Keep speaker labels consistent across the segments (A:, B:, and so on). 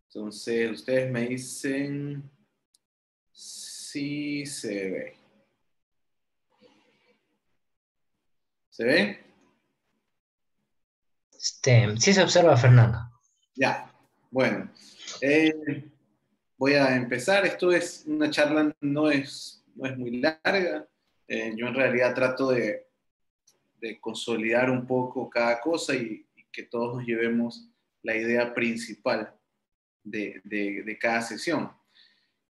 A: Entonces, ustedes me dicen si se ve. ¿Se ve?
B: Sí se observa, Fernando.
A: Ya. Bueno. Voy a empezar. Esto es una charla, no es muy larga. Yo en realidad trato de consolidar un poco cada cosa y que todos nos llevemos la idea principal de cada sesión.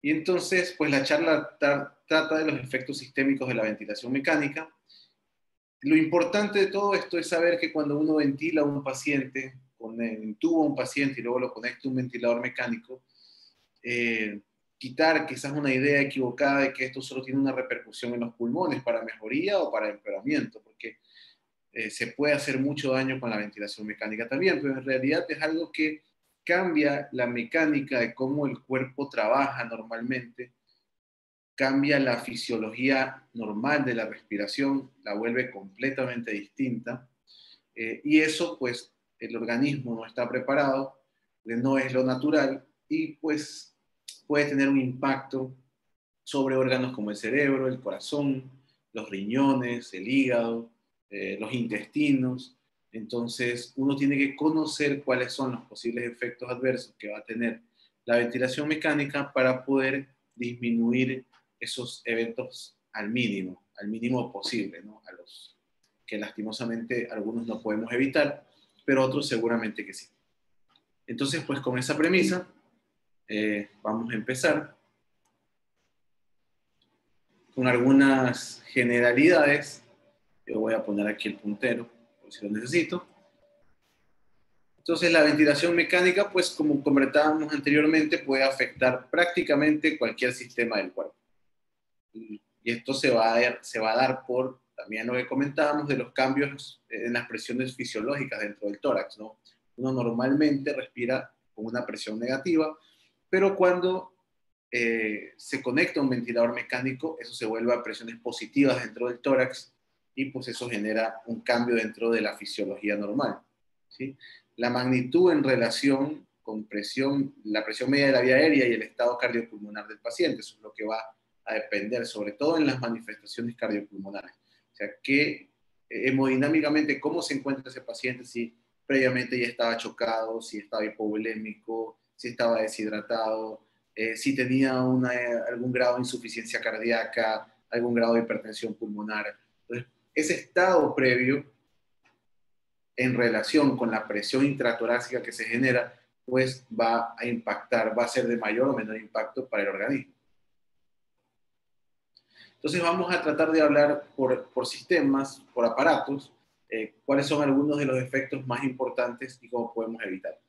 A: Y entonces, pues la charla trata de los efectos sistémicos de la ventilación mecánica. Lo importante de todo esto es saber que cuando uno ventila a un paciente, intuba a un paciente y luego lo conecta a un ventilador mecánico, quitar quizás una idea equivocada de que esto solo tiene una repercusión en los pulmones para mejoría o para empeoramiento, porque se puede hacer mucho daño con la ventilación mecánica también, pero en realidad es algo que cambia la mecánica de cómo el cuerpo trabaja normalmente, cambia la fisiología normal de la respiración, la vuelve completamente distinta, y eso pues el organismo no está preparado, no es lo natural y pues puede tener un impacto sobre órganos como el cerebro, el corazón, los riñones, el hígado, los intestinos. Entonces, uno tiene que conocer cuáles son los posibles efectos adversos que va a tener la ventilación mecánica para poder disminuir esos eventos al mínimo posible, ¿no? A los que lastimosamente algunos no podemos evitar, pero otros seguramente que sí. Entonces, pues con esa premisa, vamos a empezar con algunas generalidades. Yo voy a poner aquí el puntero, por si lo necesito. Entonces, la ventilación mecánica, pues como comentábamos anteriormente, puede afectar prácticamente cualquier sistema del cuerpo. Y esto se va a dar por, también lo que comentábamos, de los cambios en las presiones fisiológicas dentro del tórax, ¿no? Uno normalmente respira con una presión negativa, pero cuando se conecta a un ventilador mecánico, eso se vuelve a presiones positivas dentro del tórax y pues eso genera un cambio dentro de la fisiología normal, ¿sí? La magnitud en relación con la presión media de la vía aérea y el estado cardiopulmonar del paciente, eso es lo que va a depender, sobre todo en las manifestaciones cardiopulmonares. O sea, que hemodinámicamente, cómo se encuentra ese paciente, si previamente ya estaba chocado, si estaba hipovolémico, si estaba deshidratado, si tenía algún grado de insuficiencia cardíaca, algún grado de hipertensión pulmonar. Entonces, ese estado previo en relación con la presión intratorácica que se genera, pues va a impactar, va a ser de mayor o menor impacto para el organismo. Entonces vamos a tratar de hablar por sistemas, por aparatos, cuáles son algunos de los efectos más importantes y cómo podemos evitar.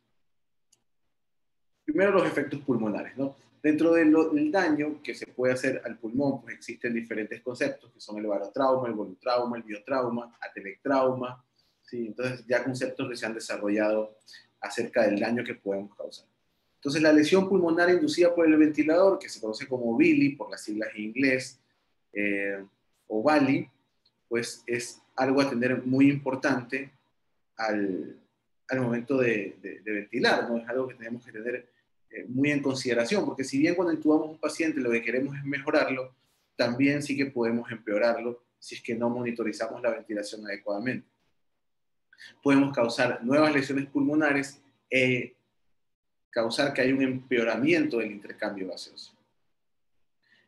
A: Primero los efectos pulmonares, ¿no? Dentro del daño que se puede hacer al pulmón, pues existen diferentes conceptos, que son el barotrauma, el volutrauma, el biotrauma, atelectrauma, ¿sí? Entonces ya conceptos que se han desarrollado acerca del daño que podemos causar. Entonces la lesión pulmonar inducida por el ventilador, que se conoce como VILI por las siglas en inglés, o VALI, pues es algo a tener muy importante al momento de ventilar, ¿no? Es algo que tenemos que tener muy en consideración, porque si bien cuando intubamos a un paciente lo que queremos es mejorarlo, también sí que podemos empeorarlo si es que no monitorizamos la ventilación adecuadamente. Podemos causar nuevas lesiones pulmonares e causar que haya un empeoramiento del intercambio gaseoso.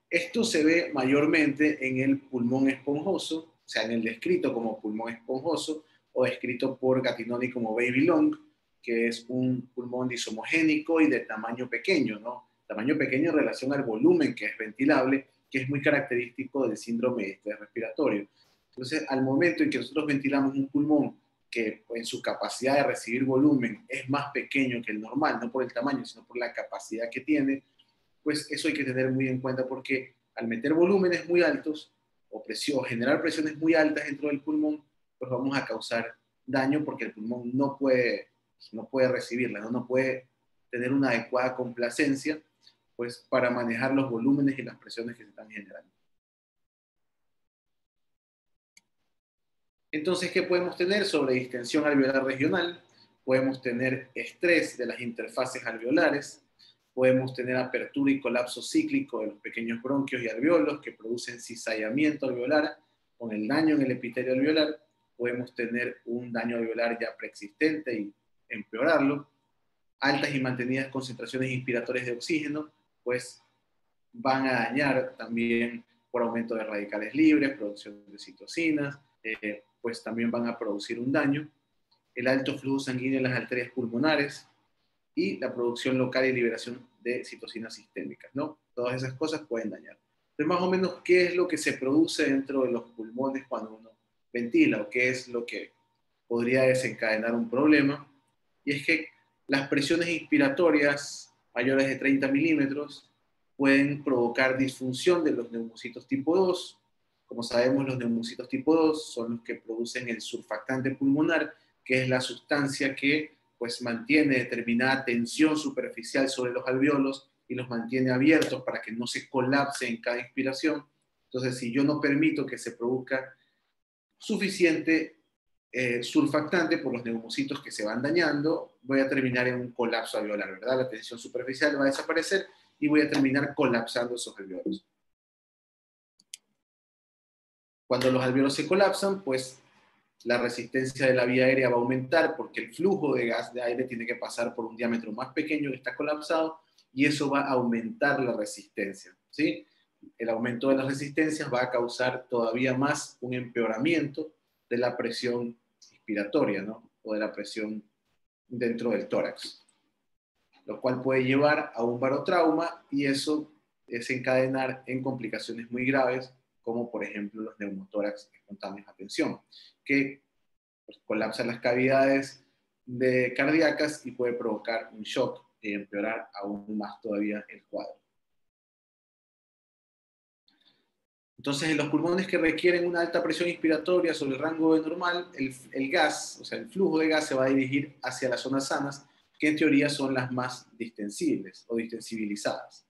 A: Esto se ve mayormente en el pulmón esponjoso, o sea, en el descrito como pulmón esponjoso o descrito por Gattinoni como baby long, que es un pulmón disomogénico y de tamaño pequeño, ¿no? Tamaño pequeño en relación al volumen que es ventilable, que es muy característico del síndrome de estrés respiratorio. Entonces, al momento en que nosotros ventilamos un pulmón que en su capacidad de recibir volumen es más pequeño que el normal, no por el tamaño, sino por la capacidad que tiene, pues eso hay que tener muy en cuenta porque al meter volúmenes muy altos o generar presiones muy altas dentro del pulmón, pues vamos a causar daño porque el pulmón no puede recibirla, no puede tener una adecuada complacencia pues para manejar los volúmenes y las presiones que se están generando. Entonces, ¿qué podemos tener? Sobre distensión alveolar regional, podemos tener estrés de las interfaces alveolares, podemos tener apertura y colapso cíclico de los pequeños bronquios y alveolos que producen cizallamiento alveolar. Con el daño en el epitelio alveolar podemos tener un daño alveolar ya preexistente y empeorarlo. Altas y mantenidas concentraciones inspiratorias de oxígeno, pues van a dañar también por aumento de radicales libres, producción de citocinas, pues también van a producir un daño. El alto flujo sanguíneo en las arterias pulmonares y la producción local y liberación de citocinas sistémicas, ¿no? Todas esas cosas pueden dañar. Entonces, más o menos, ¿qué es lo que se produce dentro de los pulmones cuando uno ventila o qué es lo que podría desencadenar un problema? Y es que las presiones inspiratorias mayores de 30 milímetros pueden provocar disfunción de los neumocitos tipo 2. Como sabemos, los neumocitos tipo 2 son los que producen el surfactante pulmonar, que es la sustancia que pues mantiene determinada tensión superficial sobre los alveolos y los mantiene abiertos para que no se colapse en cada inspiración. Entonces, si yo no permito que se produzca suficiente surfactante por los neumocitos que se van dañando, voy a terminar en un colapso alveolar, ¿verdad? La tensión superficial va a desaparecer y voy a terminar colapsando esos alveolos. Cuando los alveolos se colapsan, pues la resistencia de la vía aérea va a aumentar porque el flujo de gas de aire tiene que pasar por un diámetro más pequeño que está colapsado y eso va a aumentar la resistencia, ¿sí? El aumento de las resistencias va a causar todavía más un empeoramiento de la presión inspiratoria, ¿no? O de la presión dentro del tórax, lo cual puede llevar a un barotrauma y eso desencadenar en complicaciones muy graves, como por ejemplo los neumotórax espontáneos a tensión, que pues, colapsan las cavidades cardíacas y puede provocar un shock y empeorar aún más todavía el cuadro. Entonces, en los pulmones que requieren una alta presión inspiratoria sobre el rango de normal, el gas, o sea, el flujo de gas se va a dirigir hacia las zonas sanas, que en teoría son las más distensibles o distensibilizadas,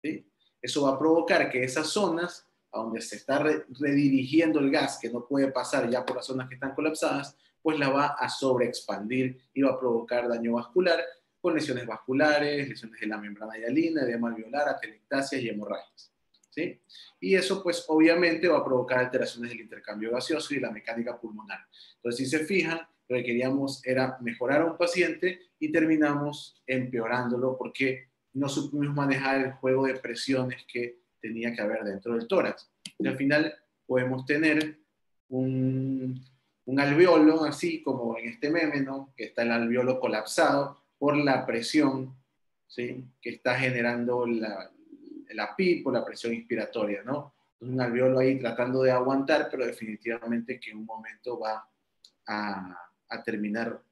A: ¿sí? Eso va a provocar que esas zonas, a donde se está redirigiendo el gas, que no puede pasar ya por las zonas que están colapsadas, pues la va a sobreexpandir y va a provocar daño vascular, con lesiones vasculares, lesiones de la membrana hialina, edema alveolar, atelectasias y hemorragias, ¿sí? Y eso pues obviamente va a provocar alteraciones del intercambio gaseoso y la mecánica pulmonar. Entonces, si se fijan, lo que queríamos era mejorar a un paciente y terminamos empeorándolo porque no supimos manejar el juego de presiones que tenía que haber dentro del tórax. Y al final podemos tener un alveolo, así como en este meme, ¿no? Que está el alveolo colapsado por la presión, ¿sí? Que está generando la PIP o la presión inspiratoria, ¿no? Un alveolo ahí tratando de aguantar, pero definitivamente que en un momento va a terminar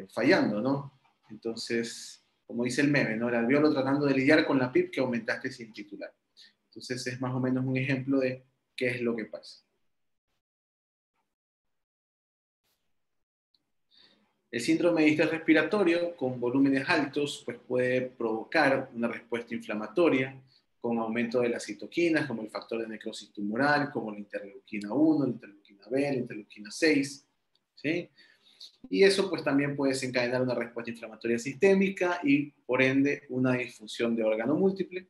A: fallando, ¿no? Entonces, como dice el meme, ¿no? El alveolo tratando de lidiar con la PIP que aumentaste sin titular. Entonces, es más o menos un ejemplo de qué es lo que pasa. El síndrome de distrés respiratorio con volúmenes altos pues puede provocar una respuesta inflamatoria con aumento de las citoquinas, como el factor de necrosis tumoral, como la interleuquina 1, la interleuquina B, la interleuquina 6, ¿sí? Y eso pues también puede desencadenar una respuesta inflamatoria sistémica y por ende una disfunción de órgano múltiple.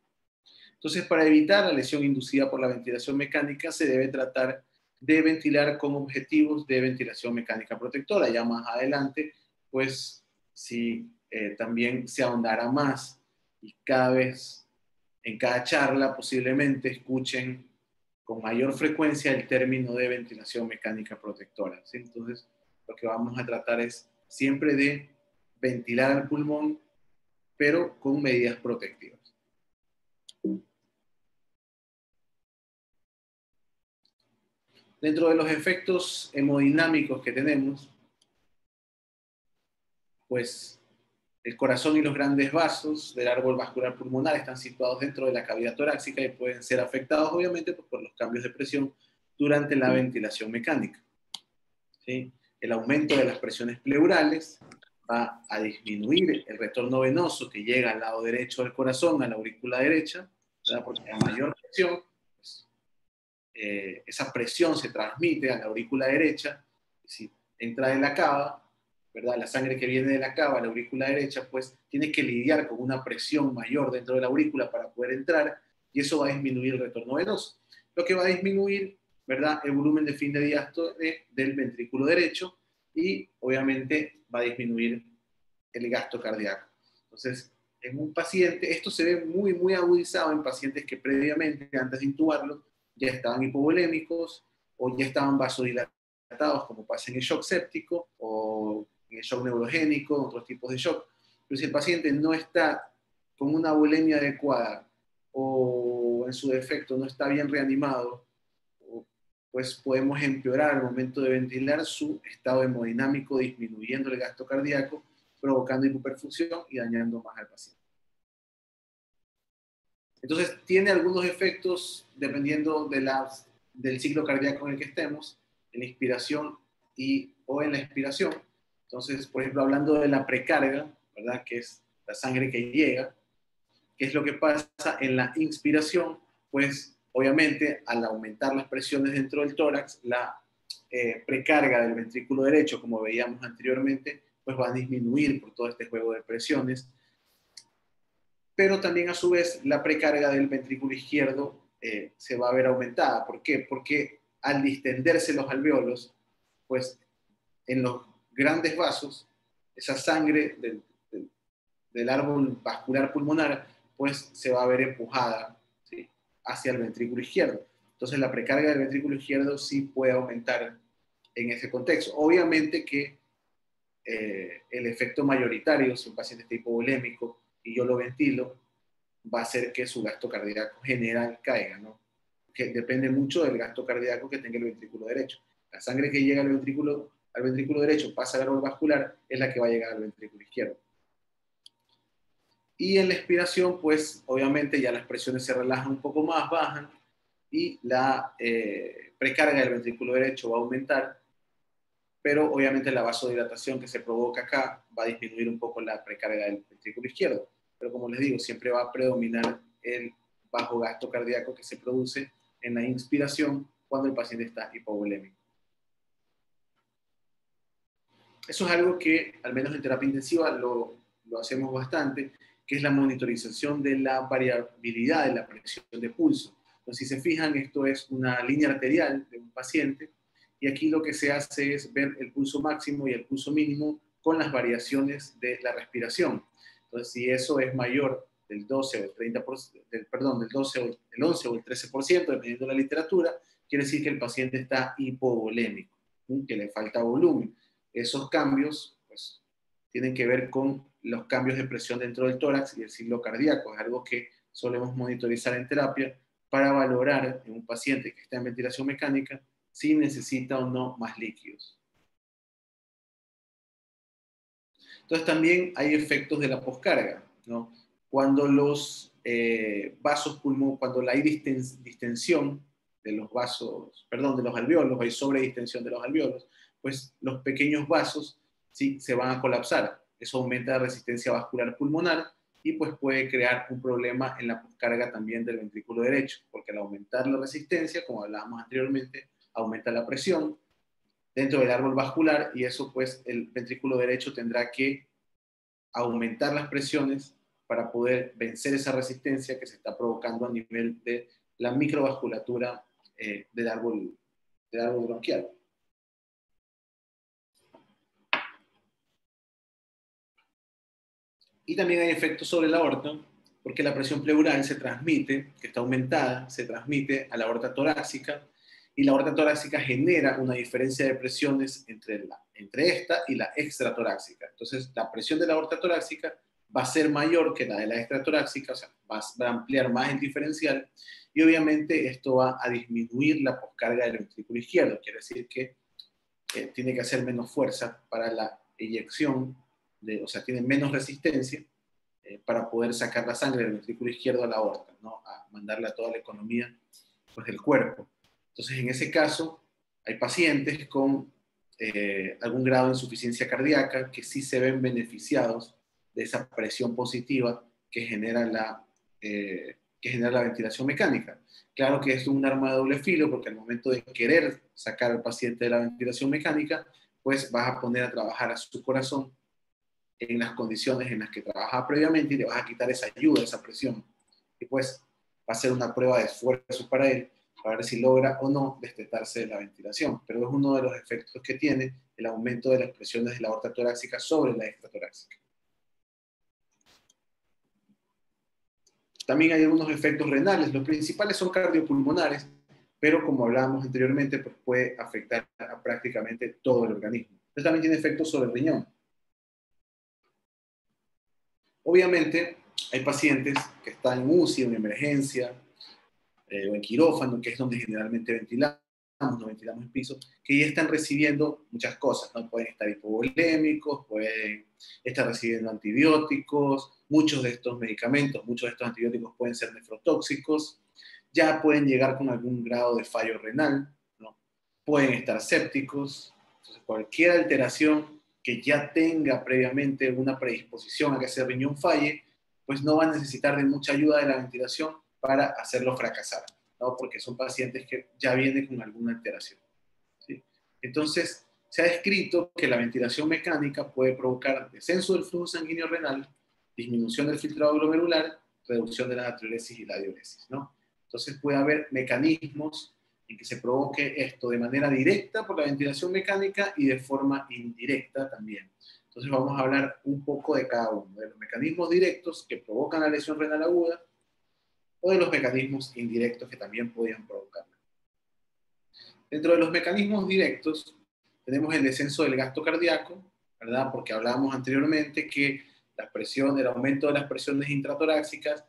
A: Entonces, para evitar la lesión inducida por la ventilación mecánica, se debe tratar de ventilar con objetivos de ventilación mecánica protectora. Ya más adelante, pues, si también se ahondará más y cada vez, en cada charla, posiblemente escuchen con mayor frecuencia el término de ventilación mecánica protectora, ¿sí? Entonces, lo que vamos a tratar es siempre de ventilar el pulmón, pero con medidas protectivas. Dentro de los efectos hemodinámicos que tenemos, pues el corazón y los grandes vasos del árbol vascular pulmonar están situados dentro de la cavidad torácica y pueden ser afectados obviamente por los cambios de presión durante la ventilación mecánica, ¿sí? El aumento de las presiones pleurales va a disminuir el retorno venoso que llega al lado derecho del corazón, a la aurícula derecha, ¿verdad? Porque a mayor presión, pues, esa presión se transmite a la aurícula derecha, si entra en la cava, ¿verdad? La sangre que viene de la cava a la aurícula derecha, pues tiene que lidiar con una presión mayor dentro de la aurícula para poder entrar, y eso va a disminuir el retorno venoso. Lo que va a disminuir, ¿verdad?, el volumen de fin de diástole del ventrículo derecho, y obviamente va a disminuir el gasto cardíaco. Entonces, en un paciente, esto se ve muy, muy agudizado en pacientes que previamente, antes de intubarlo, ya estaban hipovolémicos o ya estaban vasodilatados, como pasa en el shock séptico o en el shock neurogénico, otros tipos de shock. Pero si el paciente no está con una volemia adecuada o en su defecto no está bien reanimado, pues podemos empeorar al momento de ventilar su estado hemodinámico, disminuyendo el gasto cardíaco, provocando hipoperfusión y dañando más al paciente. Entonces, tiene algunos efectos dependiendo del ciclo cardíaco en el que estemos, en la inspiración o en la expiración. Entonces, por ejemplo, hablando de la precarga, ¿verdad?, que es la sangre que llega, ¿qué es lo que pasa en la inspiración? Pues, obviamente, al aumentar las presiones dentro del tórax, la precarga del ventrículo derecho, como veíamos anteriormente, pues va a disminuir por todo este juego de presiones, pero también a su vez la precarga del ventrículo izquierdo se va a ver aumentada. ¿Por qué? Porque al distenderse los alveolos, pues en los grandes vasos, esa sangre del árbol vascular pulmonar, pues se va a ver empujada, ¿sí?, hacia el ventrículo izquierdo. Entonces la precarga del ventrículo izquierdo sí puede aumentar en ese contexto. Obviamente que el efecto mayoritario, si un paciente está hipovolémico y yo lo ventilo, va a hacer que su gasto cardíaco general caiga, ¿no? Que depende mucho del gasto cardíaco que tenga el ventrículo derecho. La sangre que llega al ventrículo derecho pasa al árbol vascular, es la que va a llegar al ventrículo izquierdo. Y en la expiración, pues obviamente ya las presiones se relajan un poco más, bajan, y la precarga del ventrículo derecho va a aumentar, pero obviamente la vasodilatación que se provoca acá va a disminuir un poco la precarga del ventrículo izquierdo. Pero como les digo, siempre va a predominar el bajo gasto cardíaco que se produce en la inspiración cuando el paciente está hipovolémico. Eso es algo que, al menos en terapia intensiva, lo hacemos bastante, que es la monitorización de la variabilidad de la presión de pulso. Entonces, si se fijan, esto es una línea arterial de un paciente, y aquí lo que se hace es ver el pulso máximo y el pulso mínimo con las variaciones de la respiración. Entonces, si eso es mayor del 12 o el 30%, del 12 o el 11 o el 13%, dependiendo de la literatura, quiere decir que el paciente está hipovolémico, que le falta volumen. Esos cambios, pues, tienen que ver con los cambios de presión dentro del tórax y el ciclo cardíaco. Es algo que solemos monitorizar en terapia para valorar en un paciente que está en ventilación mecánica si necesita o no más líquidos. Entonces también hay efectos de la poscarga, ¿no? Cuando los vasos pulmonares, cuando hay distensión de los vasos, perdón, de los alveolos, hay sobredistensión de los alveolos, pues los pequeños vasos sí se van a colapsar. Eso aumenta la resistencia vascular pulmonar y pues puede crear un problema en la poscarga también del ventrículo derecho, porque al aumentar la resistencia, como hablábamos anteriormente, aumenta la presión dentro del árbol vascular, y eso pues el ventrículo derecho tendrá que aumentar las presiones para poder vencer esa resistencia que se está provocando a nivel de la microvasculatura del árbol bronquial. Y también hay efectos sobre la aorta, porque la presión pleural se transmite, que está aumentada, se transmite a la aorta torácica, y la aorta torácica genera una diferencia de presiones entre esta y la extratorácica. Entonces, la presión de la aorta torácica va a ser mayor que la de la extratorácica, o sea, va a ampliar más el diferencial, y obviamente esto va a disminuir la poscarga del ventrículo izquierdo. Quiere decir que tiene que hacer menos fuerza para la eyección, o sea, tiene menos resistencia para poder sacar la sangre del ventrículo izquierdo a la aorta, ¿no? A mandarle a toda la economía, pues, del cuerpo. Entonces, en ese caso, hay pacientes con algún grado de insuficiencia cardíaca que sí se ven beneficiados de esa presión positiva que genera la ventilación mecánica. Claro que esto es un arma de doble filo, porque al momento de querer sacar al paciente de la ventilación mecánica, pues vas a poner a trabajar a su corazón en las condiciones en las que trabajaba previamente y le vas a quitar esa ayuda, esa presión. Y pues va a ser una prueba de esfuerzo para él, para ver si logra o no destetarse de la ventilación. Pero es uno de los efectos que tiene el aumento de las presiones de la aorta torácica sobre la extratorácica. También hay algunos efectos renales. Los principales son cardiopulmonares, pero como hablábamos anteriormente, pues puede afectar a prácticamente todo el organismo. Entonces también tiene efectos sobre el riñón. Obviamente, hay pacientes que están en UCI, en emergencia, o en quirófano, que es donde generalmente ventilamos, no ventilamos en piso, que ya están recibiendo muchas cosas, ¿no? Pueden estar hipovolémicos, pueden estar recibiendo antibióticos, muchos de estos medicamentos, muchos de estos antibióticos pueden ser nefrotóxicos, ya pueden llegar con algún grado de fallo renal, ¿no? Pueden estar sépticos. Entonces, cualquier alteración que ya tenga previamente una predisposición a que ese riñón falle, pues no va a necesitar de mucha ayuda de la ventilación para hacerlo fracasar, ¿no? Porque son pacientes que ya vienen con alguna alteración, ¿sí? Entonces, se ha descrito que la ventilación mecánica puede provocar descenso del flujo sanguíneo renal, disminución del filtrado glomerular, reducción de la natriuresis y la diuresis, ¿no? Entonces puede haber mecanismos en que se provoque esto de manera directa por la ventilación mecánica y de forma indirecta también. Entonces vamos a hablar un poco de cada uno, de los mecanismos directos que provocan la lesión renal aguda o de los mecanismos indirectos que también podían provocarla. Dentro de los mecanismos directos tenemos el descenso del gasto cardíaco, ¿verdad? Porque hablábamos anteriormente que la presión, el aumento de las presiones intratorácicas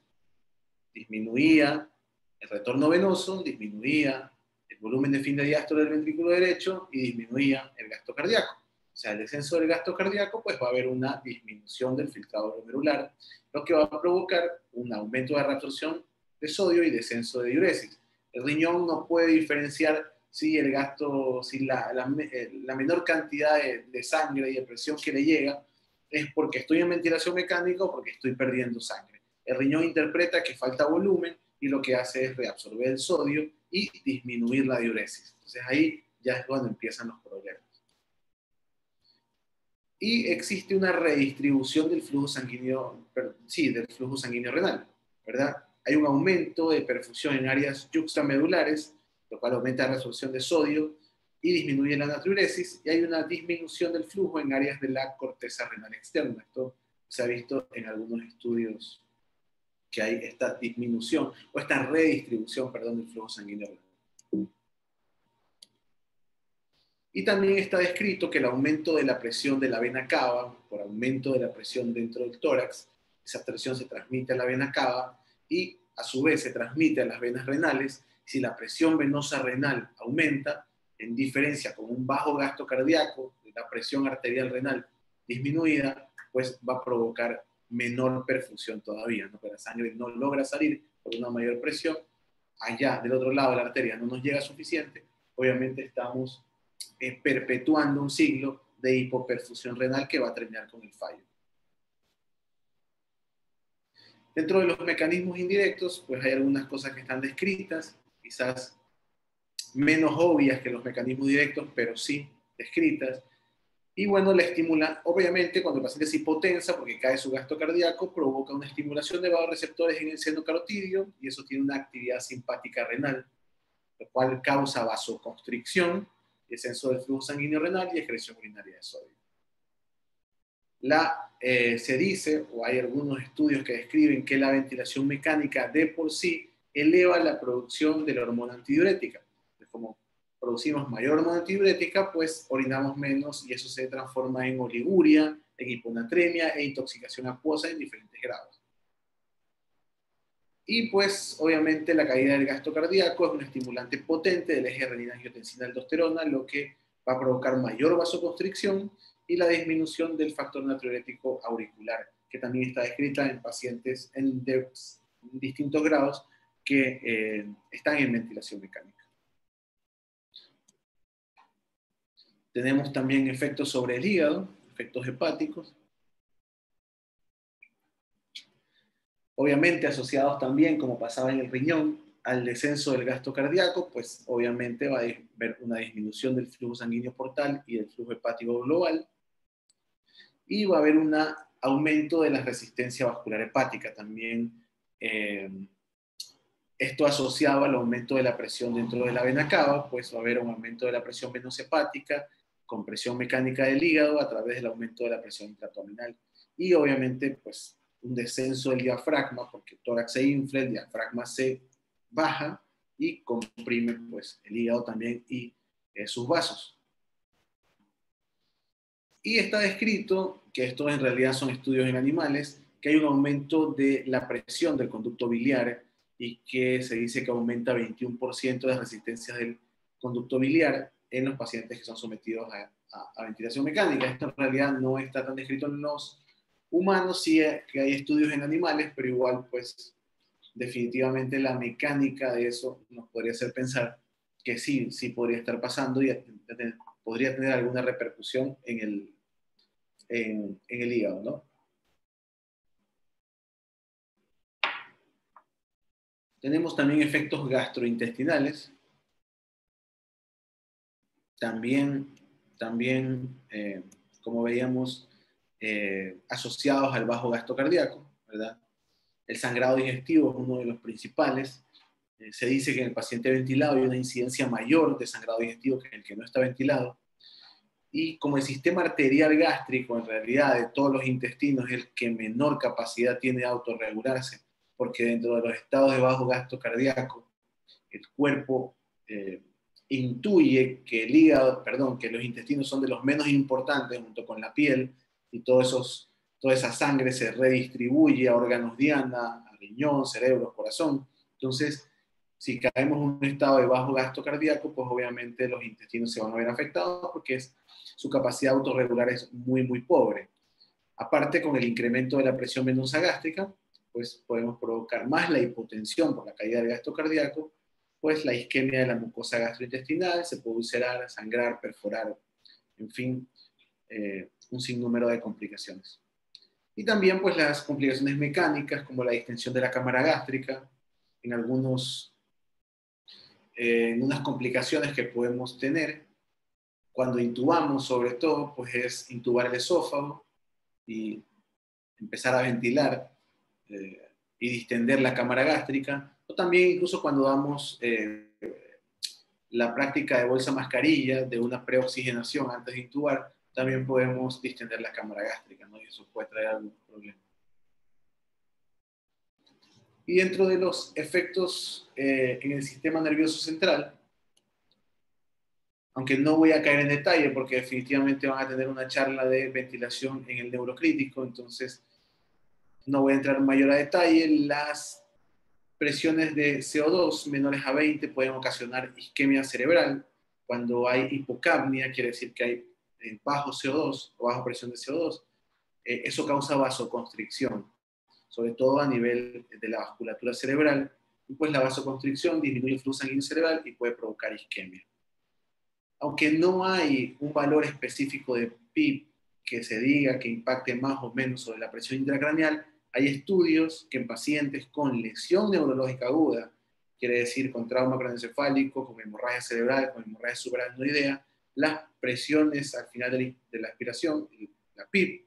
A: disminuía el retorno venoso, disminuía el volumen de fin de diástole del ventrículo derecho y disminuía el gasto cardíaco. O sea, el descenso del gasto cardíaco, pues va a haber una disminución del filtrado glomerular, lo que va a provocar un aumento de reabsorción de sodio y descenso de diuresis. El riñón no puede diferenciar si el gasto, si la menor cantidad de sangre y de presión que le llega es porque estoy en ventilación mecánica o porque estoy perdiendo sangre. El riñón interpreta que falta volumen y lo que hace es reabsorber el sodio y disminuir la diuresis. Entonces ahí ya es cuando empiezan los problemas. Y existe una redistribución del flujo sanguíneo, del flujo sanguíneo renal, ¿verdad? Hay un aumento de perfusión en áreas yuxtamedulares, lo cual aumenta la reabsorción de sodio y disminuye la natriuresis, y hay una disminución del flujo en áreas de la corteza renal externa. Esto se ha visto en algunos estudios que hay esta disminución, o esta redistribución, perdón, del flujo sanguíneo renal. Y también está descrito que el aumento de la presión de la vena cava, por aumento de la presión dentro del tórax, esa presión se transmite a la vena cava y a su vez se transmite a las venas renales. Si la presión venosa renal aumenta, en diferencia con un bajo gasto cardíaco, la presión arterial renal disminuida, pues va a provocar menor perfusión todavía, ¿no? Que la sangre no logra salir por una mayor presión. Allá del otro lado de la arteria no nos llega suficiente, obviamente estamos perpetuando un ciclo de hipoperfusión renal que va a terminar con el fallo. Dentro de los mecanismos indirectos, pues hay algunas cosas que están descritas, quizás menos obvias que los mecanismos directos, pero sí descritas. Y bueno, la estimula, obviamente, cuando el paciente se hipotensa porque cae su gasto cardíaco, provoca una estimulación de vasoreceptores en el seno carotidio y eso tiene una actividad simpática renal, lo cual causa vasoconstricción, descenso del flujo sanguíneo renal y excreción urinaria de sodio. Se dice, o hay algunos estudios que describen que la ventilación mecánica de por sí eleva la producción de la hormona antidiurética. Entonces, como producimos mayor hormona antidiurética, pues orinamos menos y eso se transforma en oliguria, en hiponatremia e intoxicación acuosa en diferentes grados. Y pues obviamente la caída del gasto cardíaco es un estimulante potente del eje renina-angiotensina-aldosterona, lo que va a provocar mayor vasoconstricción y la disminución del factor natriurético auricular, que también está descrita en pacientes en distintos grados que están en ventilación mecánica. Tenemos también efectos sobre el hígado, efectos hepáticos. Obviamente asociados también, como pasaba en el riñón, al descenso del gasto cardíaco, pues obviamente va a haber una disminución del flujo sanguíneo portal y del flujo hepático global, y va a haber un aumento de la resistencia vascular hepática también. Esto asociado al aumento de la presión dentro de la vena cava, pues va a haber un aumento de la presión venosa hepática, compresión mecánica del hígado a través del aumento de la presión intraabdominal, y obviamente pues un descenso del diafragma, porque el tórax se infla, el diafragma se baja y comprime pues el hígado también y sus vasos. Y está descrito, que estos en realidad son estudios en animales, que hay un aumento de la presión del conducto biliar y que se dice que aumenta 21% de las resistencias del conducto biliar en los pacientes que son sometidos a ventilación mecánica. Esto en realidad no está tan descrito en los humanos, sí que hay estudios en animales, pero igual pues definitivamente la mecánica de eso nos podría hacer pensar que sí, sí podría estar pasando y podría tener alguna repercusión en el hígado, ¿no? Tenemos también efectos gastrointestinales, también como veíamos, asociados al bajo gasto cardíaco, ¿verdad? El sangrado digestivo es uno de los principales. Se dice que en el paciente ventilado hay una incidencia mayor de sangrado digestivo que en el que no está ventilado. Y como el sistema arterial gástrico, en realidad, de todos los intestinos, es el que menor capacidad tiene de autorregularse, porque dentro de los estados de bajo gasto cardíaco, el cuerpo intuye que el hígado, perdón, que los intestinos son de los menos importantes junto con la piel, y toda esa sangre se redistribuye a órganos diana, a riñón, cerebro, corazón. Entonces, si caemos en un estado de bajo gasto cardíaco, pues obviamente los intestinos se van a ver afectados porque su capacidad autorregular es muy, muy pobre. Aparte, con el incremento de la presión venosa gástrica, pues podemos provocar más la hipotensión por la caída del gasto cardíaco, pues la isquemia de la mucosa gastrointestinal, se puede ulcerar, sangrar, perforar, en fin, un sinnúmero de complicaciones. Y también pues las complicaciones mecánicas, como la distensión de la cámara gástrica, en unas complicaciones que podemos tener cuando intubamos, sobre todo, pues es intubar el esófago y empezar a ventilar y distender la cámara gástrica, o también incluso cuando damos la práctica de bolsa mascarilla, de una preoxigenación antes de intubar, también podemos distender la cámara gástrica, ¿no? Y eso puede traer algún problema. Y dentro de los efectos en el sistema nervioso central, aunque no voy a caer en detalle porque definitivamente van a tener una charla de ventilación en el neurocrítico, entonces no voy a entrar en mayor detalle. Las presiones de CO2 menores a 20 pueden ocasionar isquemia cerebral. Cuando hay hipocapnia, quiere decir que hay bajo CO2 o baja presión de CO2. Eso causa vasoconstricción, sobre todo a nivel de la vasculatura cerebral. Y pues la vasoconstricción disminuye el flujo sanguíneo cerebral y puede provocar isquemia. Aunque no hay un valor específico de PIB que se diga que impacte más o menos sobre la presión intracraneal, hay estudios que en pacientes con lesión neurológica aguda, quiere decir con trauma craneoencefálico, con hemorragia cerebral, con hemorragia subaracnoidea, las presiones al final de la aspiración, la PIB,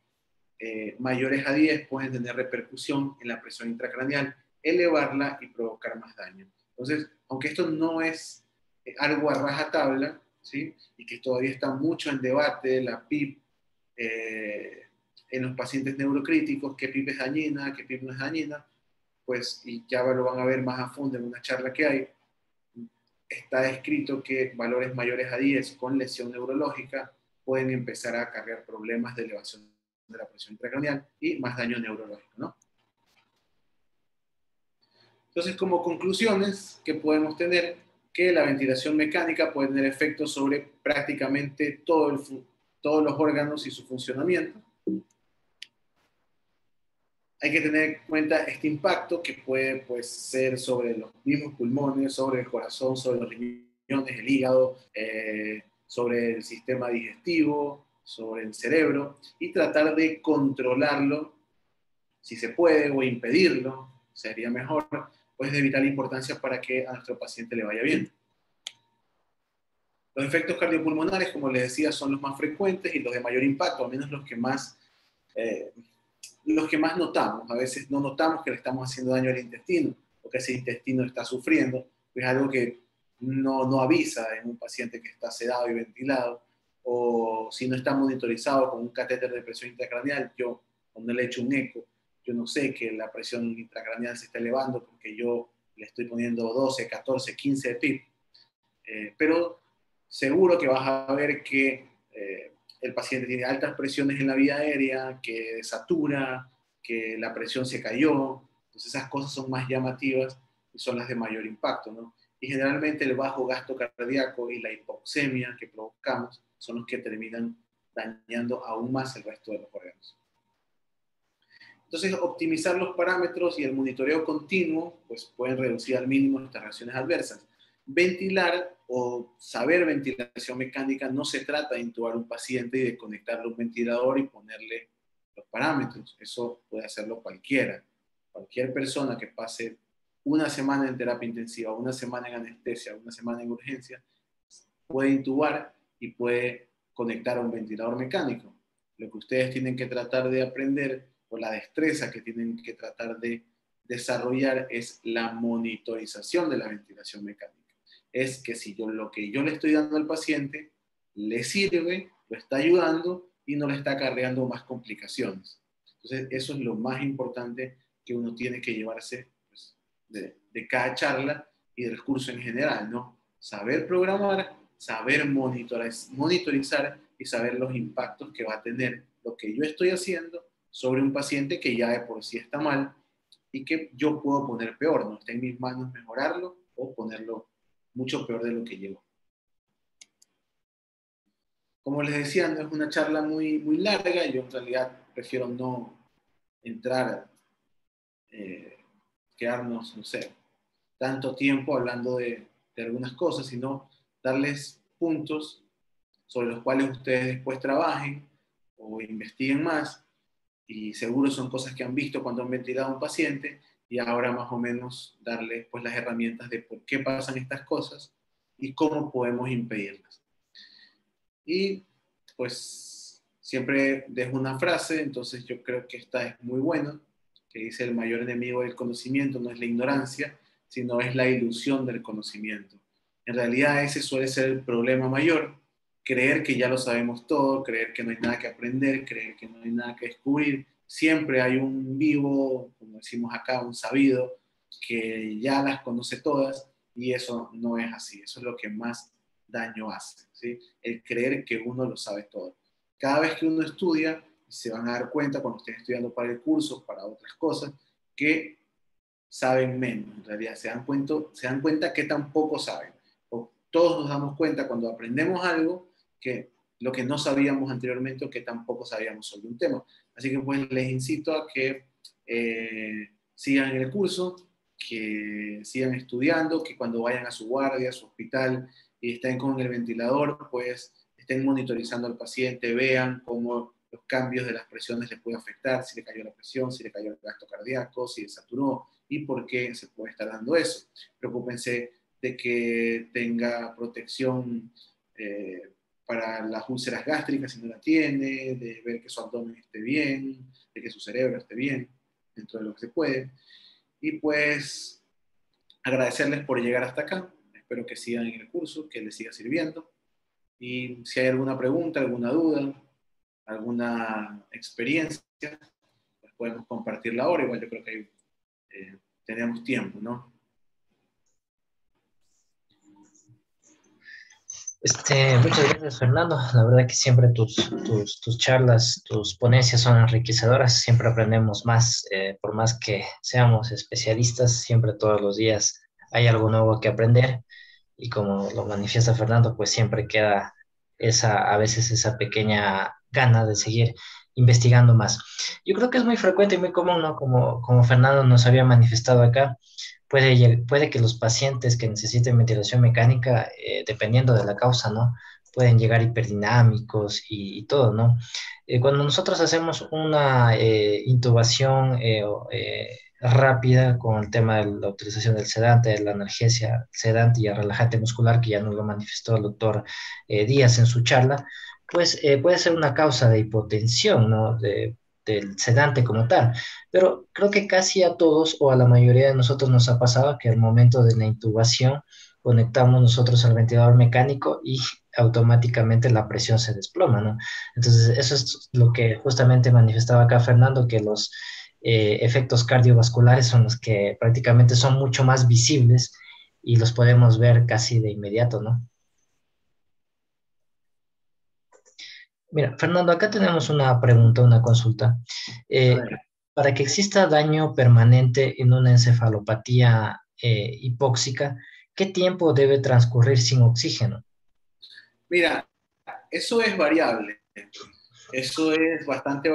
A: mayores a 10 pueden tener repercusión en la presión intracraneal, elevarla y provocar más daño. Entonces, aunque esto no es algo a rajatabla, ¿sí? Y que todavía está mucho en debate la PIB en los pacientes neurocríticos, qué PIB es dañina, qué PIB no es dañina, pues, y ya lo van a ver más a fondo en una charla que hay, está descrito que valores mayores a 10 con lesión neurológica pueden empezar a acarrear problemas de elevación de la presión intracraneal y más daño neurológico, ¿no? Entonces, como conclusiones que podemos tener, que la ventilación mecánica puede tener efectos sobre prácticamente todos los órganos y su funcionamiento. Hay que tener en cuenta este impacto que puede pues, ser sobre los mismos pulmones, sobre el corazón, sobre los riñones, el hígado, sobre el sistema digestivo, sobre el cerebro, y tratar de controlarlo, si se puede, o impedirlo, sería mejor, pues de vital importancia para que a nuestro paciente le vaya bien. Los efectos cardiopulmonares, como les decía, son los más frecuentes y los de mayor impacto, al menos los que más notamos. A veces no notamos que le estamos haciendo daño al intestino o que ese intestino está sufriendo, es algo que no avisa en un paciente que está sedado y ventilado, o si no está monitorizado con un catéter de presión intracraneal. Yo, cuando le echo un eco, yo no sé que la presión intracraneal se está elevando porque yo le estoy poniendo 12, 14, 15 de PIP. Pero seguro que vas a ver que el paciente tiene altas presiones en la vía aérea, que satura, que la presión se cayó. Entonces esas cosas son más llamativas y son las de mayor impacto, ¿no? Y generalmente el bajo gasto cardíaco y la hipoxemia que provocamos son los que terminan dañando aún más el resto de los órganos. Entonces, optimizar los parámetros y el monitoreo continuo pues pueden reducir al mínimo estas reacciones adversas. Ventilar o saber ventilación mecánica no se trata de intubar a un paciente y de conectarle a un ventilador y ponerle los parámetros. Eso puede hacerlo cualquiera. Cualquier persona que pase una semana en terapia intensiva, una semana en anestesia, una semana en urgencia, puede intubar y puede conectar a un ventilador mecánico. Lo que ustedes tienen que tratar de aprender, o la destreza que tienen que tratar de desarrollar, es la monitorización de la ventilación mecánica. Es que si lo que yo le estoy dando al paciente le sirve, lo está ayudando y no le está acarreando más complicaciones. Entonces, eso es lo más importante que uno tiene que llevarse pues, de cada charla y del curso en general, ¿no? Saber programar, saber monitorizar y saber los impactos que va a tener lo que yo estoy haciendo sobre un paciente que ya de por sí está mal y que yo puedo poner peor, ¿no? Está en mis manos mejorarlo o ponerlo mucho peor de lo que llegó. Como les decía, no es una charla muy larga. Yo en realidad prefiero no entrar, quedarnos, no sé, tanto tiempo hablando de algunas cosas, sino darles puntos sobre los cuales ustedes después trabajen o investiguen más, y seguro son cosas que han visto cuando han ventilado a un paciente, y ahora más o menos darles pues las herramientas de por qué pasan estas cosas y cómo podemos impedirlas. Y pues siempre dejo una frase, entonces yo creo que esta es muy buena, que dice: el mayor enemigo del conocimiento no es la ignorancia, sino es la ilusión del conocimiento. En realidad ese suele ser el problema mayor: creer que ya lo sabemos todo, creer que no hay nada que aprender, creer que no hay nada que descubrir. Siempre hay un vivo, como decimos acá, un sabido, que ya las conoce todas, y eso no es así. Eso es lo que más daño hace, ¿sí? El creer que uno lo sabe todo. Cada vez que uno estudia, se van a dar cuenta cuando estén estudiando para el curso, para otras cosas, que saben menos. En realidad se dan cuenta que tampoco saben. O todos nos damos cuenta cuando aprendemos algo que lo que no sabíamos anteriormente o que tampoco sabíamos sobre un tema. Así que pues les incito a que sigan en el curso, que sigan estudiando, que cuando vayan a su guardia, a su hospital y estén con el ventilador, pues estén monitorizando al paciente, vean cómo los cambios de las presiones les puede afectar, si le cayó la presión, si le cayó el gasto cardíaco, si le saturó y por qué se puede estar dando eso. Preocúpense de que tenga protección para las úlceras gástricas si no la tiene, de ver que su abdomen esté bien, de que su cerebro esté bien, dentro de lo que se puede. Y pues agradecerles por llegar hasta acá. Espero que sigan en el curso, que les siga sirviendo. Y si hay alguna pregunta, alguna duda, alguna experiencia, pues podemos compartirla ahora. Igual yo creo que tenemos tiempo, ¿no?
B: Muchas gracias, Fernando. La verdad que siempre tus charlas, tus ponencias son enriquecedoras. Siempre aprendemos más, por más que seamos especialistas, siempre todos los días hay algo nuevo que aprender. Y como lo manifiesta Fernando, pues siempre queda a veces esa pequeña gana de seguir investigando más. Yo creo que es muy frecuente y muy común, ¿no? Como Fernando nos había manifestado acá, puede que los pacientes que necesiten ventilación mecánica, dependiendo de la causa, ¿no? pueden llegar hiperdinámicos y todo, ¿no? Cuando nosotros hacemos una intubación rápida con el tema de la utilización del sedante, de la analgesia sedante y el relajante muscular, que ya nos lo manifestó el doctor Díaz en su charla, pues puede ser una causa de hipotensión, ¿no? Del sedante como tal. Pero creo que casi a todos o a la mayoría de nosotros nos ha pasado que al momento de la intubación conectamos nosotros al ventilador mecánico y automáticamente la presión se desploma, ¿no? Entonces, eso es lo que justamente manifestaba acá Fernando, que los efectos cardiovasculares son los que prácticamente son mucho más visibles y los podemos ver casi de inmediato, ¿no? Mira, Fernando, acá tenemos una pregunta, una consulta.
A: A
B: Eh,
A: ver,
B: para que exista daño permanente en una encefalopatía hipóxica, ¿qué tiempo debe transcurrir sin oxígeno?
A: mira, eso es variable. Eso es bastante,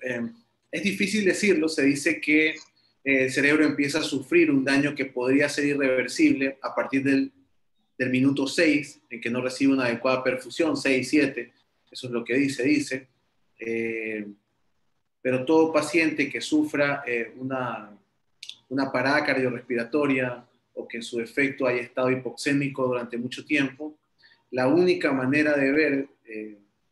A: eh, es difícil decirlo. Se dice que el cerebro empieza a sufrir un daño que podría ser irreversible a partir del minuto 6 en que no recibe una adecuada perfusión, 6 7, eso es lo que dice. Eh, pero todo paciente que sufra una parada cardiorrespiratoria o que en su efecto haya estado hipoxémico durante mucho tiempo, la única manera de ver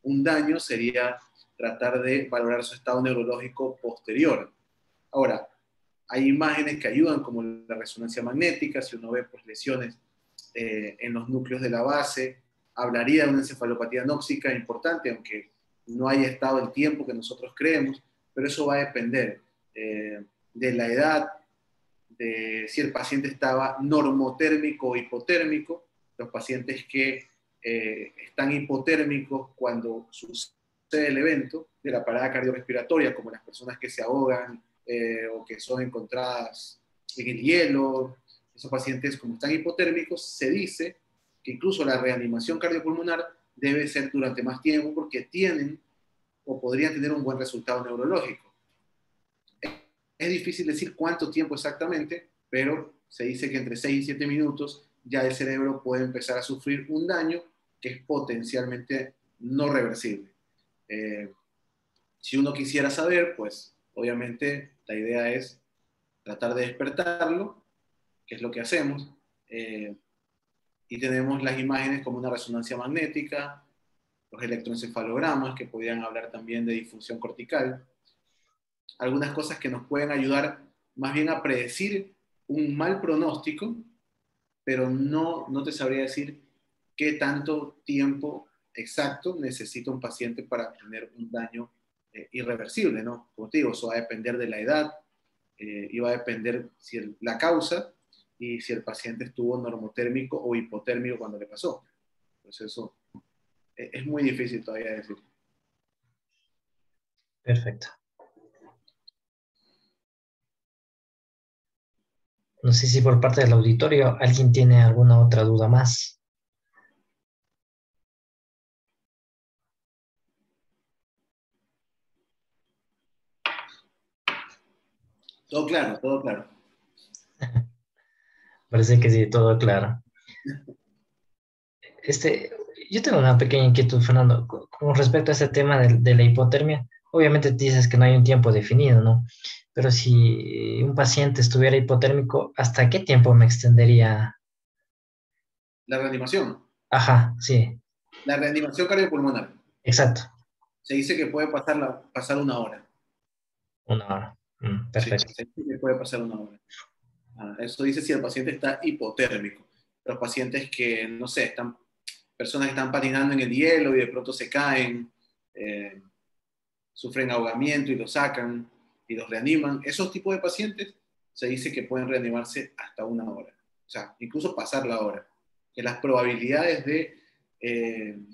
A: un daño sería tratar de valorar su estado neurológico posterior. Ahora, hay imágenes que ayudan, como la resonancia magnética, si uno ve pues, lesiones en los núcleos de la base, hablaría de una encefalopatía anóxica importante, aunque no haya estado el tiempo que nosotros creemos, pero eso va a depender de la edad, de si el paciente estaba normotérmico o hipotérmico. Los pacientes que están hipotérmicos cuando sucede el evento de la parada cardiorrespiratoria, como las personas que se ahogan o que son encontradas en el hielo, esos pacientes como están hipotérmicos, se dice que incluso la reanimación cardiopulmonar debe ser durante más tiempo porque tienen o podrían tener un buen resultado neurológico. Es difícil decir cuánto tiempo exactamente, pero se dice que entre 6 y 7 minutos ya el cerebro puede empezar a sufrir un daño que es potencialmente no reversible. Eh, si uno quisiera saber, pues obviamente la idea es tratar de despertarlo, que es lo que hacemos, eh, y tenemos las imágenes como una resonancia magnética, los electroencefalogramas, que podrían hablar también de disfunción cortical, algunas cosas que nos pueden ayudar más bien a predecir un mal pronóstico, pero no te sabría decir qué tanto tiempo exacto necesita un paciente para tener un daño irreversible, ¿no? Como te digo, eso va a depender de la edad y va a depender si la causa y si el paciente estuvo normotérmico o hipotérmico cuando le pasó. Entonces eso es muy difícil todavía decir.
B: Perfecto. No sé si por parte del auditorio alguien tiene alguna otra duda más.
A: Todo claro, todo claro.
B: Parece que sí, todo claro. Este, yo tengo una pequeña inquietud, Fernando, con respecto a este tema de la hipotermia. Obviamente dices que no hay un tiempo definido, ¿no? Pero si un paciente estuviera hipotérmico, ¿hasta qué tiempo me extendería?
A: La reanimación.
B: Ajá, sí,
A: La reanimación cardiopulmonar.
B: exacto,
A: Se dice que puede pasar una hora.
B: una hora.
A: Sí,
B: Perfecto.
A: se dice que puede pasar una hora. Eso dice si el paciente está hipotérmico. Los pacientes que, no sé, personas que están patinando en el hielo y de pronto se caen, eh, sufren ahogamiento y los sacan y los reaniman. Esos tipos de pacientes se dice que pueden reanimarse hasta una hora. O sea, incluso pasar la hora. Que las probabilidades de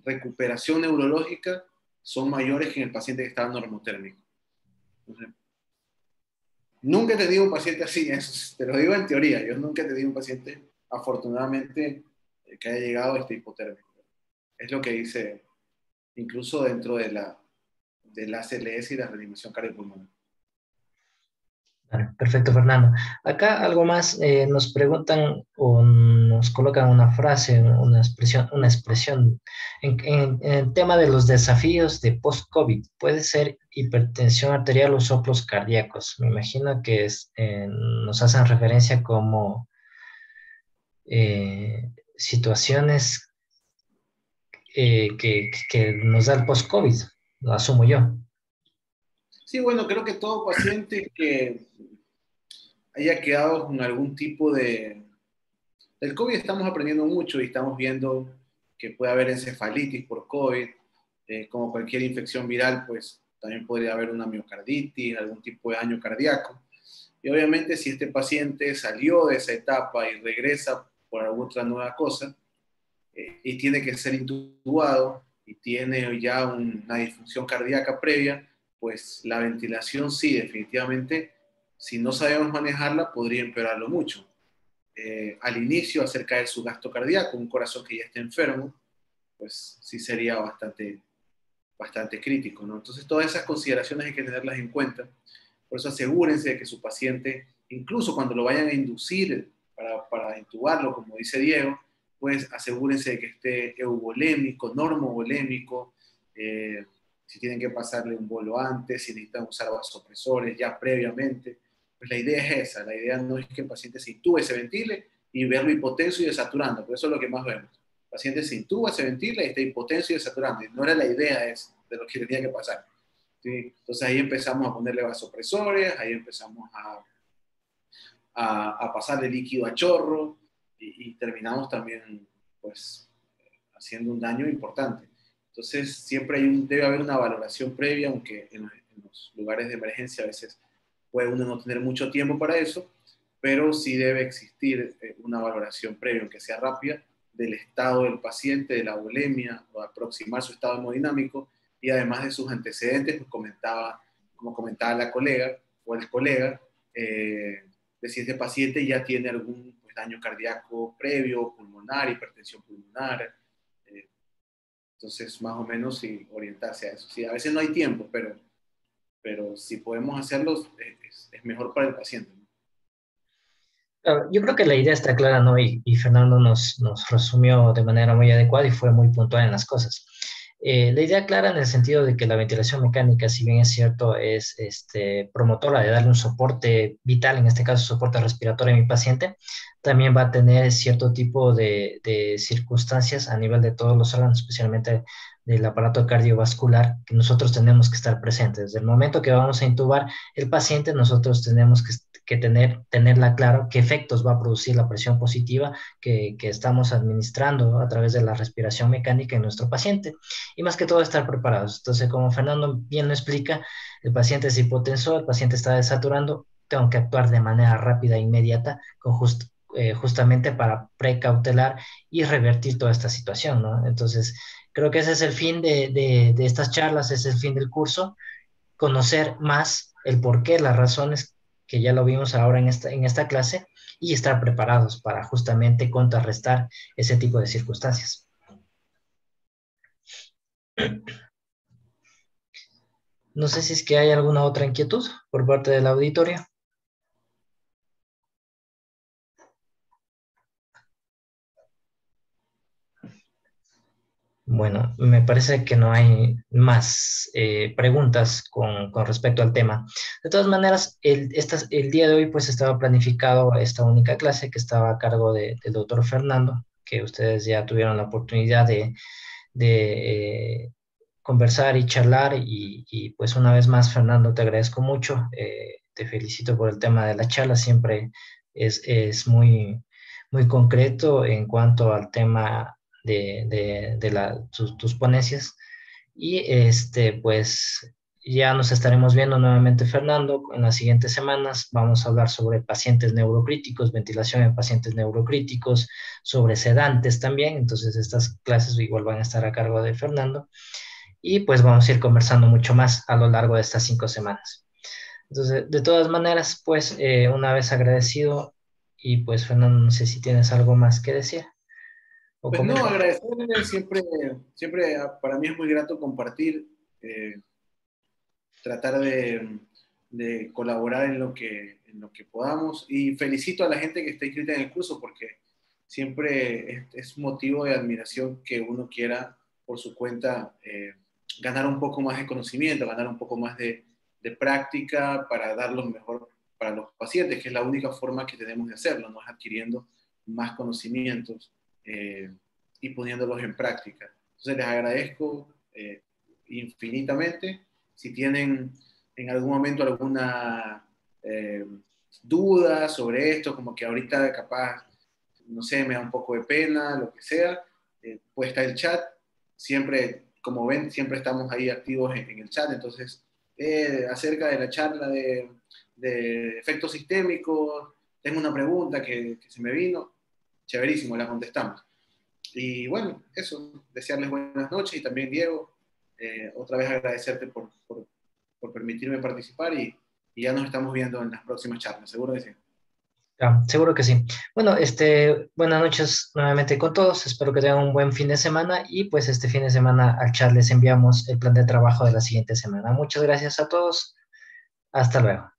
A: recuperación neurológica son mayores que en el paciente que estaba normotérmico. Entonces, nunca he tenido un paciente así, eso, te lo digo en teoría. Yo nunca he tenido un paciente, afortunadamente, que haya llegado a este hipotérmico. Es lo que dice, incluso dentro de la ACLS y la reanimación cardiopulmonar.
B: Vale, perfecto, Fernando. Acá algo más nos preguntan o nos colocan una frase, una expresión en el tema de los desafíos de post-COVID. Puede ser hipertensión arterial o soplos cardíacos. Me imagino que nos hacen referencia como situaciones que nos da el post-COVID, lo asumo yo.
A: Sí, bueno, creo que todo paciente que haya quedado con algún tipo de... Del COVID estamos aprendiendo mucho y estamos viendo que puede haber encefalitis por COVID, como cualquier infección viral, pues también podría haber una miocarditis, algún tipo de daño cardíaco. Y obviamente si este paciente salió de esa etapa y regresa por alguna otra nueva cosa, y tiene que ser intubado y tiene ya una disfunción cardíaca previa, pues la ventilación sí, definitivamente, si no sabemos manejarla, podría empeorarlo mucho. Al inicio, hacer caer su gasto cardíaco, un corazón que ya esté enfermo, pues sí sería bastante crítico, ¿no? Entonces, todas esas consideraciones hay que tenerlas en cuenta. Por eso asegúrense de que su paciente, incluso cuando lo vayan a inducir para intubarlo, como dice Diego, pues asegúrense de que esté euvolémico, normovolémico, si tienen que pasarle un bolo antes, si necesitan usar vasopresores ya previamente. Pues la idea es esa, la idea no es que el paciente se intube, se ventile y verlo hipotenso y desaturando, porque eso es lo que más vemos. El paciente se intuba, se ventila y está hipotenso y desaturando. Y no era la idea de lo que tenía que pasar. ¿Sí? Entonces ahí empezamos a ponerle vasopresores, ahí empezamos a pasarle líquido a chorro y terminamos también pues haciendo un daño importante. Entonces siempre debe haber una valoración previa, aunque en los lugares de emergencia a veces puede uno no tener mucho tiempo para eso, pero sí debe existir una valoración previa, aunque sea rápida, del estado del paciente, de la bulimia, o aproximar su estado hemodinámico, y además de sus antecedentes, pues como comentaba la colega o el colega, de si este paciente ya tiene algún pues, daño cardíaco previo, pulmonar, hipertensión pulmonar. Eh, entonces, más o menos, sí, orientarse a eso. Sí, a veces no hay tiempo, pero si podemos hacerlo, es mejor para el paciente, ¿no?
B: Claro, yo creo que la idea está clara, ¿no? Y Fernando nos resumió de manera muy adecuada y fue muy puntual en las cosas. La idea clara en el sentido de que la ventilación mecánica, si bien es cierto, es promotora de darle un soporte vital, en este caso soporte respiratorio a mi paciente, también va a tener cierto tipo de circunstancias a nivel de todos los órganos, especialmente del aparato cardiovascular, que nosotros tenemos que estar presentes. Desde el momento que vamos a intubar el paciente, nosotros tenemos que tenerla claro qué efectos va a producir la presión positiva que estamos administrando a través de la respiración mecánica en nuestro paciente y más que todo estar preparados. Entonces, como Fernando bien lo explica, el paciente es hipotenso, el paciente está desaturando, tengo que actuar de manera rápida e inmediata justamente para precautelar y revertir toda esta situación, ¿no? Entonces, creo que ese es el fin de estas charlas, ese es el fin del curso, conocer más el porqué, las razones, que ya lo vimos ahora en esta clase, y estar preparados para justamente contrarrestar ese tipo de circunstancias. No sé si es que hay alguna otra inquietud por parte del auditorio. Bueno, me parece que no hay más preguntas con respecto al tema. De todas maneras, el día de hoy pues estaba planificado esta única clase que estaba a cargo del doctor Fernando, que ustedes ya tuvieron la oportunidad de conversar y charlar pues una vez más, Fernando, te agradezco mucho, te felicito por el tema de la charla, siempre es muy concreto en cuanto al tema tus ponencias y pues ya nos estaremos viendo nuevamente, Fernando, en las siguientes semanas. Vamos a hablar sobre pacientes neurocríticos, ventilación en pacientes neurocríticos, sobre sedantes también. Entonces, estas clases igual van a estar a cargo de Fernando. Y pues vamos a ir conversando mucho más a lo largo de estas 5 semanas. Entonces, de todas maneras, pues una vez agradecido y pues Fernando, no sé si tienes algo más que decir o
A: Pues no,
B: comentar.
A: agradecerle, siempre para mí es muy grato compartir, tratar de colaborar en lo que podamos y felicito a la gente que está inscrita en el curso porque siempre es motivo de admiración que uno quiera por su cuenta ganar un poco más de conocimiento, ganar un poco más de práctica para dar lo mejor para los pacientes, que es la única forma que tenemos de hacerlo, ¿no? Es adquiriendo más conocimientos y poniéndolos en práctica. Entonces les agradezco infinitamente. Si tienen en algún momento alguna duda sobre esto, como que ahorita capaz, no sé, me da un poco de pena, lo que sea, pues está el chat. Siempre, como ven, siempre estamos ahí activos en el chat. Entonces, acerca de la charla de efectos sistémicos, tengo una pregunta que se me vino, chéverísimo, la contestamos. Y bueno, eso, desearles buenas noches y también Diego, otra vez agradecerte por permitirme participar y ya nos estamos viendo en las próximas charlas, seguro que sí.
B: Ah, seguro que sí. Bueno, buenas noches nuevamente con todos. Espero que tengan un buen fin de semana y pues este fin de semana al chat les enviamos el plan de trabajo de la siguiente semana. Muchas gracias a todos. Hasta luego.